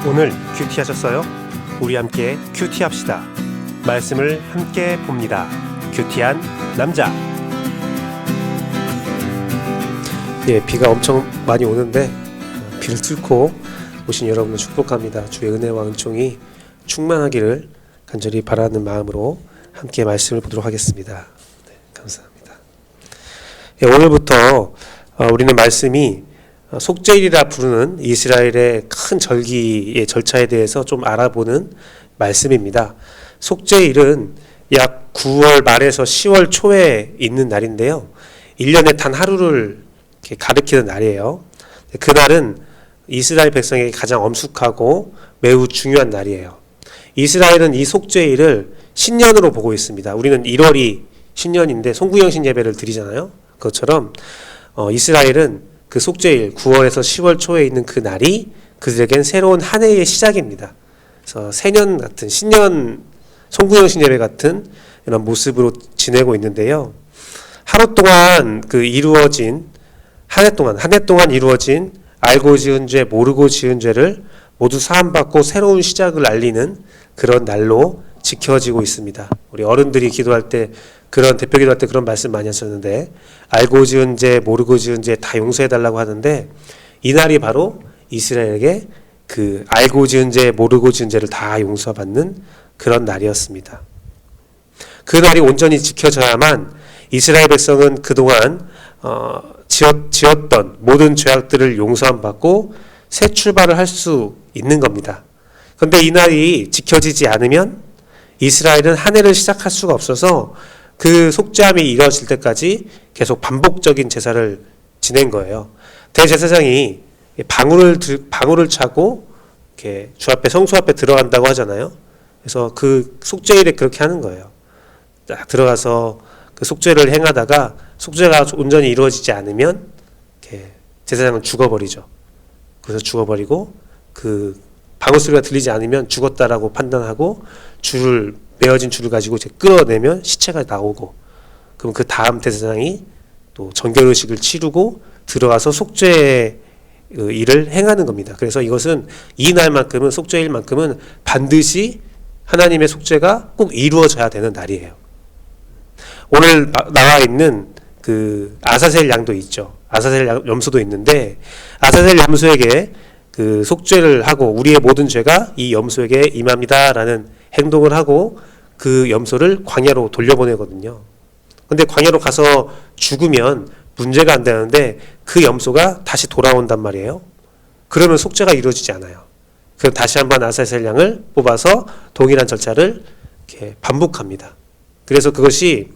오늘 큐티 하셨어요? 우리 함께 큐티 합시다. 말씀을 함께 봅니다. 큐티한 남자. 비가 엄청 많이 오는데 비를 뚫고 오신 여러분을 축복합니다. 주의 은혜와 은총이 충만하기를 간절히 바라는 마음으로 함께 말씀을 보도록 하겠습니다. 감사합니다. 오늘부터 우리는 말씀이 속죄일이라 부르는 이스라엘의 큰 절기의 절차에 대해서 좀 알아보는 말씀입니다. 속죄일은 약 9월 말에서 10월 초에 있는 날인데요. 1년에 단 하루를 가리키는 날이에요. 그날은 이스라엘 백성에게 가장 엄숙하고 매우 중요한 날이에요. 이스라엘은 이 속죄일을 신년으로 보고 있습니다. 우리는 1월이 신년인데 송구영신 예배를 드리잖아요. 그것처럼 이스라엘은 그 속죄일 9월에서 10월 초에 있는 그 날이 그들에겐 새로운 한 해의 시작입니다. 그래서 새년 같은 신년 송구영신 예배 같은 이런 모습으로 지내고 있는데요. 하루 동안 한 해 동안 이루어진 알고 지은 죄, 모르고 지은 죄를 모두 사함받고 새로운 시작을 알리는 그런 날로 지켜지고 있습니다. 우리 어른들이 기도할 때 대표 기도할 때 그런 말씀 많이 하셨는데, 알고 지은 죄, 모르고 지은 죄 다 용서해달라고 하는데, 이 날이 바로 이스라엘에게 그 알고 지은 죄, 모르고 지은 죄를 다 용서받는 그런 날이었습니다. 그 날이 온전히 지켜져야만 이스라엘 백성은 그동안 지었던 모든 죄악들을 용서함 받고 새 출발을 할 수 있는 겁니다. 그런데 이 날이 지켜지지 않으면 이스라엘은 한 해를 시작할 수가 없어서 그 속죄함이 이루어질 때까지 계속 반복적인 제사를 지낸 거예요. 대제사장이 방울을 차고 이렇게 주 앞에 성소 앞에 들어간다고 하잖아요. 그래서 그 속죄일에 그렇게 하는 거예요. 딱 들어가서 그 속죄를 행하다가 속죄가 온전히 이루어지지 않으면 이렇게 제사장은 죽어버리죠. 그래서 죽어버리고 그 방울 소리가 들리지 않으면 죽었다라고 판단하고 메어진 줄을 가지고 이제 끌어내면 시체가 나오고, 그럼 그 다음 제사장이 또 정결의식을 치르고 들어가서 속죄 일을 행하는 겁니다. 그래서 이것은 이 날만큼은 속죄일만큼은 반드시 하나님의 속죄가 꼭 이루어져야 되는 날이에요. 오늘 나와 있는 그 아사셀 양도 있죠. 아사셀 염소도 있는데, 아사셀 염소에게 그 속죄를 하고 우리의 모든 죄가 이 염소에게 임합니다라는 행동을 하고 그 염소를 광야로 돌려보내거든요. 근데 광야로 가서 죽으면 문제가 안 되는데 그 염소가 다시 돌아온단 말이에요. 그러면 속죄가 이루어지지 않아요. 그럼 다시 한번 아사셀 양을 뽑아서 동일한 절차를 이렇게 반복합니다. 그래서 그것이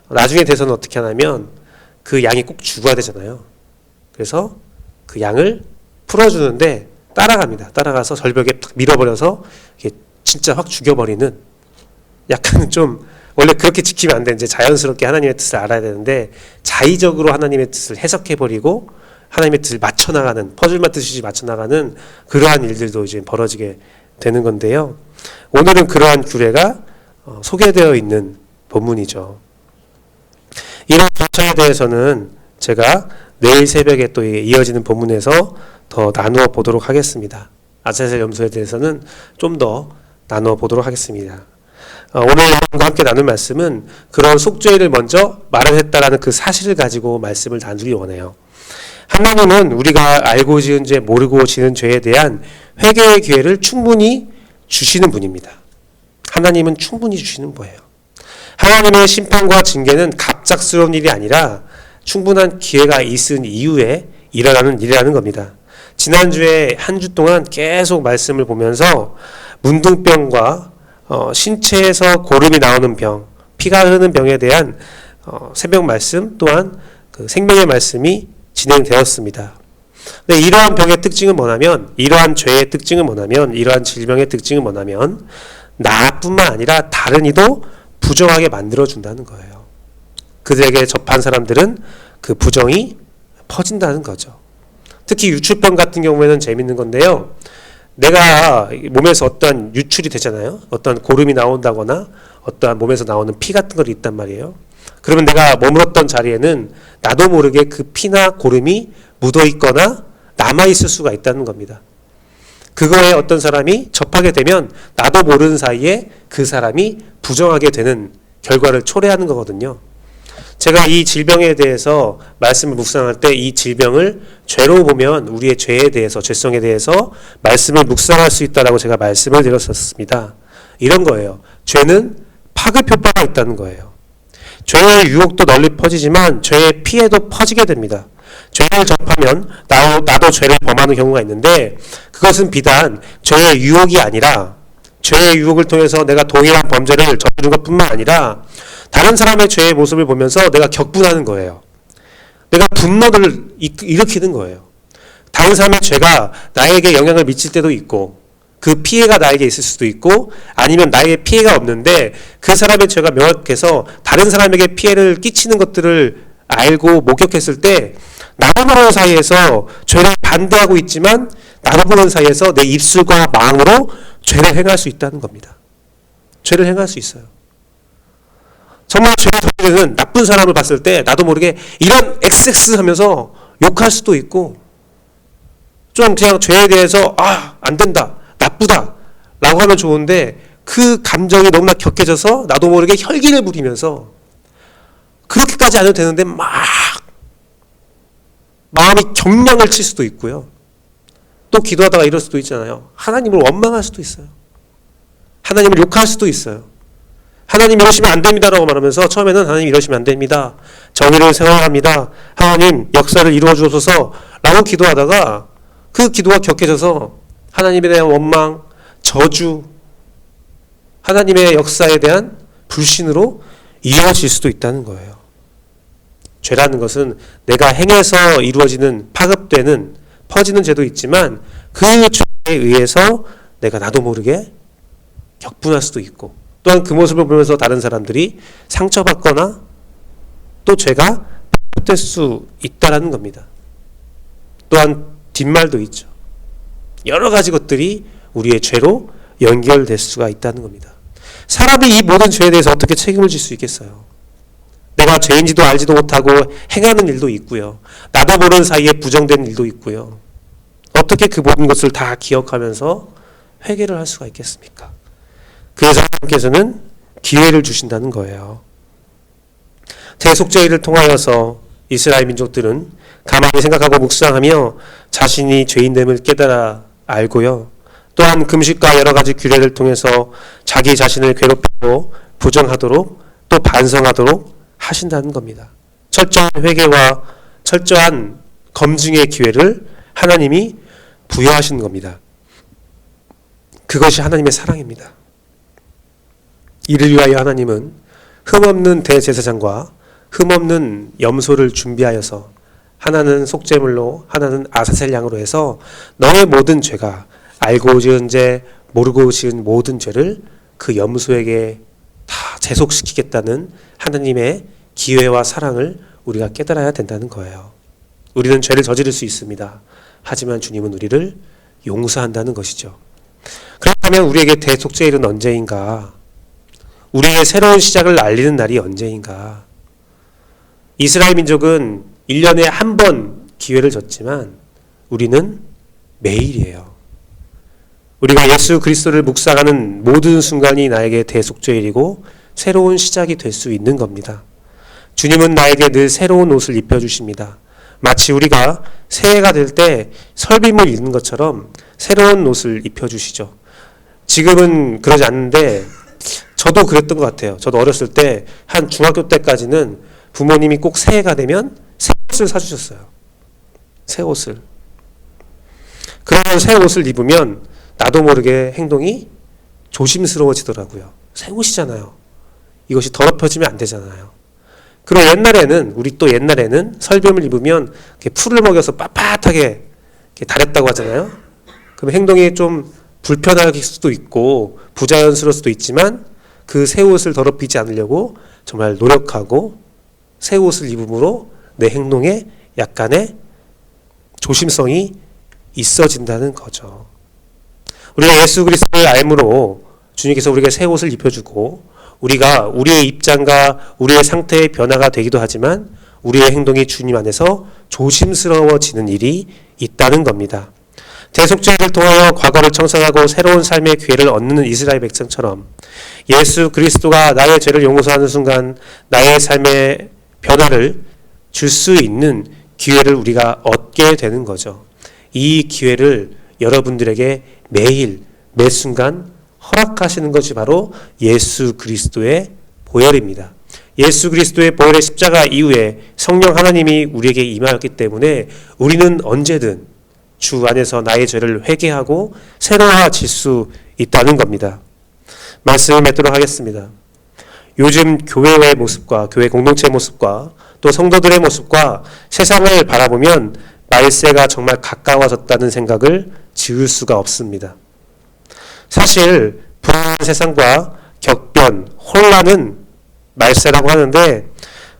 나중에 돼서는 어떻게 하냐면 그 양이 꼭 죽어야 되잖아요. 그래서 그 양을 풀어주는데 따라갑니다. 따라가서 절벽에 탁 밀어버려서 진짜 확 죽여버리는, 약간 좀 원래 그렇게 지키면 안 되는데 자연스럽게 하나님의 뜻을 알아야 되는데 자의적으로 하나님의 뜻을 해석해버리고 하나님의 뜻을 맞춰나가는, 퍼즐 맞추듯이 맞춰나가는 그러한 일들도 이제 벌어지게 되는 건데요. 오늘은 그러한 규례가 소개되어 있는 본문이죠. 이런 절차에 대해서는 제가 내일 새벽에 또 이어지는 본문에서 더 나누어 보도록 하겠습니다. 아사셀 염소에 대해서는 좀 더 나누어 보도록 하겠습니다. 오늘 여러분과 함께 나눌 말씀은 그런 속죄일을 먼저 말을 했다라는 그 사실을 가지고 말씀을 나누기 원해요. 하나님은 우리가 알고 지은 죄, 모르고 지은 죄에 대한 회개의 기회를 충분히 주시는 분입니다. 하나님은 충분히 주시는 거예요. 하나님의 심판과 징계는 갑작스러운 일이 아니라 충분한 기회가 있은 이후에 일어나는 일이라는 겁니다. 지난주에 한 주 동안 계속 말씀을 보면서 문둥병과 신체에서 고름이 나오는 병, 피가 흐르는 병에 대한 새벽 말씀 또한 그 생명의 말씀이 진행되었습니다. 근데 이러한 병의 특징은 뭐냐면, 이러한 죄의 특징은 뭐냐면, 이러한 질병의 특징은 뭐냐면 나뿐만 아니라 다른 이도 부정하게 만들어준다는 거예요. 그들에게 접한 사람들은 그 부정이 퍼진다는 거죠. 특히 유출병 같은 경우에는 재밌는 건데요. 내가 몸에서 어떠한 유출이 되잖아요. 어떠한 고름이 나온다거나 어떠한 몸에서 나오는 피 같은 걸 있단 말이에요. 그러면 내가 머물렀던 자리에는 나도 모르게 그 피나 고름이 묻어 있거나 남아 있을 수가 있다는 겁니다. 그거에 어떤 사람이 접하게 되면 나도 모르는 사이에 그 사람이 부정하게 되는 결과를 초래하는 거거든요. 제가 이 질병에 대해서 말씀을 묵상할 때 이 질병을 죄로 보면 우리의 죄에 대해서, 죄성에 대해서 말씀을 묵상할 수 있다라고 제가 말씀을 드렸었습니다. 이런 거예요. 죄는 파급 효과가 있다는 거예요. 죄의 유혹도 널리 퍼지지만 죄의 피해도 퍼지게 됩니다. 죄를 접하면 나도 죄를 범하는 경우가 있는데, 그것은 비단 죄의 유혹이 아니라 죄의 유혹을 통해서 내가 동일한 범죄를 저지른 것뿐만 아니라 다른 사람의 죄의 모습을 보면서 내가 격분하는 거예요. 내가 분노를 일으키는 거예요. 다른 사람의 죄가 나에게 영향을 미칠 때도 있고, 그 피해가 나에게 있을 수도 있고, 아니면 나에게 피해가 없는데 그 사람의 죄가 명확해서 다른 사람에게 피해를 끼치는 것들을 알고 목격했을 때 나도 모르는 사이에서 죄를 반대하고 있지만 나도 모르는 사이에서 내 입술과 마음으로 죄를 행할 수 있다는 겁니다. 죄를 행할 수 있어요. 정말 죄를 저지르는 나쁜 사람을 봤을 때 나도 모르게 이런 XX 하면서 욕할 수도 있고, 좀 그냥 죄에 대해서 안 된다, 나쁘다 라고 하면 좋은데, 그 감정이 너무나 격해져서 나도 모르게 혈기를 부리면서, 그렇게까지 안 해도 되는데 막 마음이 경량을 칠 수도 있고요. 또 기도하다가 이럴 수도 있잖아요. 하나님을 원망할 수도 있어요. 하나님을 욕할 수도 있어요. 하나님 이러시면 안 됩니다라고 말하면서 처음에는 하나님 이러시면 안 됩니다, 정의를 세워야 합니다, 하나님 역사를 이루어 주옵소서 라고 기도하다가 그 기도가 격해져서 하나님에 대한 원망, 저주, 하나님의 역사에 대한 불신으로 이어질 수도 있다는 거예요. 죄라는 것은 내가 행해서 이루어지는, 파급되는, 퍼지는 죄도 있지만 그 죄에 의해서 내가 나도 모르게 격분할 수도 있고, 또한 그 모습을 보면서 다른 사람들이 상처받거나 또 죄가 파급될 수 있다라는 겁니다. 또한 뒷말도 있죠. 여러 가지 것들이 우리의 죄로 연결될 수가 있다는 겁니다. 사람이 이 모든 죄에 대해서 어떻게 책임을 질 수 있겠어요? 내가 죄인지도 알지도 못하고 행하는 일도 있고요. 나도 모르는 사이에 부정된 일도 있고요. 어떻게 그 모든 것을 다 기억하면서 회개를 할 수가 있겠습니까? 그래서 하나님께서는 기회를 주신다는 거예요. 대속죄를 통하여서 이스라엘 민족들은 가만히 생각하고 묵상하며 자신이 죄인됨을 깨달아 알고요. 또한 금식과 여러 가지 규례를 통해서 자기 자신을 괴롭히고 부정하도록 또 반성하도록 하신다는 겁니다. 철저한 회개와 철저한 검증의 기회를 하나님이 부여하시는 겁니다. 그것이 하나님의 사랑입니다. 이를 위하여 하나님은 흠없는 대제사장과 흠없는 염소를 준비하여서, 하나는 속죄물로 하나는 아사셀 양으로 해서 너의 모든 죄가, 알고 지은 죄, 모르고 지은 모든 죄를 그 염소에게 다 제속시키겠다는 하나님의 기회와 사랑을 우리가 깨달아야 된다는 거예요. 우리는 죄를 저지를 수 있습니다. 하지만 주님은 우리를 용서한다는 것이죠. 그렇다면 우리에게 대속죄일은 언제인가? 우리의 새로운 시작을 알리는 날이 언제인가? 이스라엘 민족은 1년에 한 번 기회를 줬지만 우리는 매일이에요. 우리가 예수 그리스도를 묵상하는 모든 순간이 나에게 대속죄일이고 새로운 시작이 될 수 있는 겁니다. 주님은 나에게 늘 새로운 옷을 입혀주십니다. 마치 우리가 새해가 될 때 설빔을 입는 것처럼 새로운 옷을 입혀주시죠. 지금은 그러지 않는데 저도 그랬던 것 같아요. 저도 어렸을 때 한 중학교 때까지는 부모님이 꼭 새해가 되면 새 옷을 사주셨어요. 새 옷을. 그러면 새 옷을 입으면 나도 모르게 행동이 조심스러워지더라고요. 새 옷이잖아요. 이것이 더럽혀지면 안 되잖아요. 그리고 우리 또 옛날에는 설빔을 입으면 풀을 먹여서 빳빳하게 다렸다고 하잖아요. 그럼 행동이 좀 불편할 수도 있고 부자연스러울 수도 있지만 그 새 옷을 더럽히지 않으려고 정말 노력하고 새 옷을 입음으로 내 행동에 약간의 조심성이 있어진다는 거죠. 우리가 예수 그리스도를 알므로 주님께서 우리에게 새 옷을 입혀주고 우리가 우리의 입장과 우리의 상태의 변화가 되기도 하지만 우리의 행동이 주님 안에서 조심스러워지는 일이 있다는 겁니다. 대속죄를 통하여 과거를 청산하고 새로운 삶의 기회를 얻는 이스라엘 백성처럼 예수 그리스도가 나의 죄를 용서하는 순간 나의 삶의 변화를 줄 수 있는 기회를 우리가 얻게 되는 거죠. 이 기회를 여러분들에게 매일 매 순간 허락하시는 것이 바로 예수 그리스도의 보혈입니다. 예수 그리스도의 보혈의 십자가 이후에 성령 하나님이 우리에게 임하였기 때문에 우리는 언제든 주 안에서 나의 죄를 회개하고 새로워질 수 있다는 겁니다. 말씀을 맺도록 하겠습니다. 요즘 교회의 모습과 교회 공동체의 모습과 또 성도들의 모습과 세상을 바라보면 말세가 정말 가까워졌다는 생각을 지을 수가 없습니다. 사실 불안한 세상과 격변, 혼란은 말세라고 하는데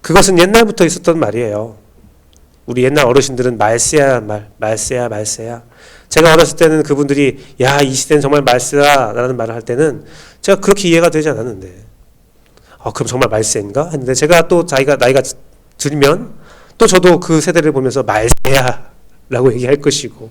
그것은 옛날부터 있었던 말이에요. 우리 옛날 어르신들은 말세야 말세야. 제가 어렸을 때는 그분들이 야, 이 시대는 정말 말세다 라는 말을 할 때는 제가 그렇게 이해가 되지 않았는데 그럼 정말 말세인가? 했는데 제가 또 나이가 들면 또 저도 그 세대를 보면서 말세야 라고 얘기할 것이고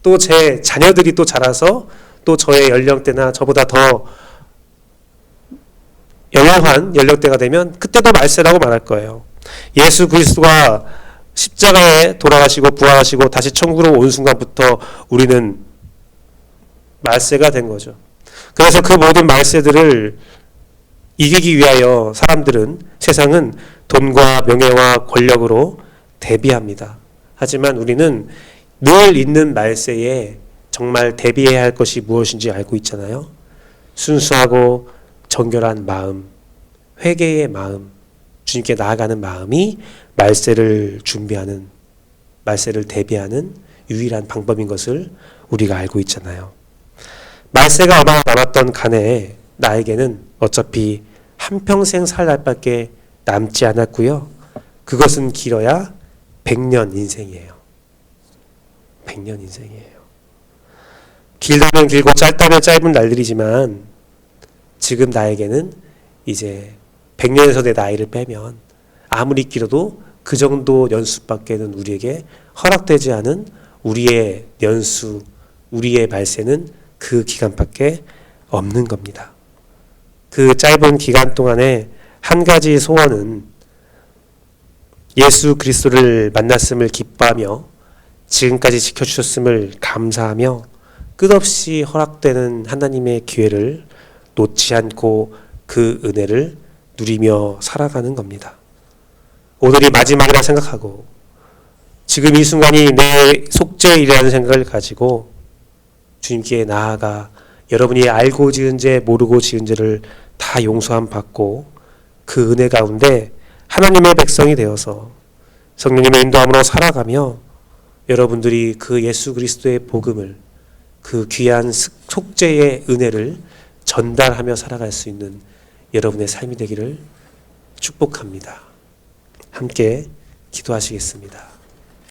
또 제 자녀들이 또 자라서 또 저의 연령대나 저보다 더 영영한 연령대가 되면 그때도 말세라고 말할 거예요. 예수 그리스도가 십자가에 돌아가시고 부활하시고 다시 천국으로 온 순간부터 우리는 말세가 된 거죠. 그래서 그 모든 말세들을 이기기 위하여 세상은 돈과 명예와 권력으로 대비합니다. 하지만 우리는 늘 있는 말세에 정말 대비해야 할 것이 무엇인지 알고 있잖아요. 순수하고 정결한 마음, 회개의 마음, 주님께 나아가는 마음이 말세를 대비하는 유일한 방법인 것을 우리가 알고 있잖아요. 말세가 얼마나 남았던 간에 나에게는 어차피 한평생 살 날밖에 남지 않았고요. 그것은 길어야 100년 인생이에요. 100년 인생이에요. 길다면 길고 짧다면 짧은 날들이지만 지금 나에게는 이제 100년에서 내 나이를 빼면 아무리 길어도 그 정도 연수밖에는 우리에게 허락되지 않은 우리의 연수, 우리의 말세는 그 기간밖에 없는 겁니다. 그 짧은 기간 동안에 한 가지 소원은 예수 그리스도를 만났음을 기뻐하며 지금까지 지켜주셨음을 감사하며 끝없이 허락되는 하나님의 기회를 놓지 않고 그 은혜를 누리며 살아가는 겁니다. 오늘이 마지막이라 생각하고 지금 이 순간이 내 속죄일이라는 생각을 가지고 주님께 나아가 여러분이 알고 지은 죄 모르고 지은 죄를 다 용서함 받고 그 은혜 가운데 하나님의 백성이 되어서 성령님의 인도함으로 살아가며 여러분들이 그 예수 그리스도의 복음을 그 귀한 속죄의 은혜를 전달하며 살아갈 수 있는 여러분의 삶이 되기를 축복합니다. 함께 기도하시겠습니다.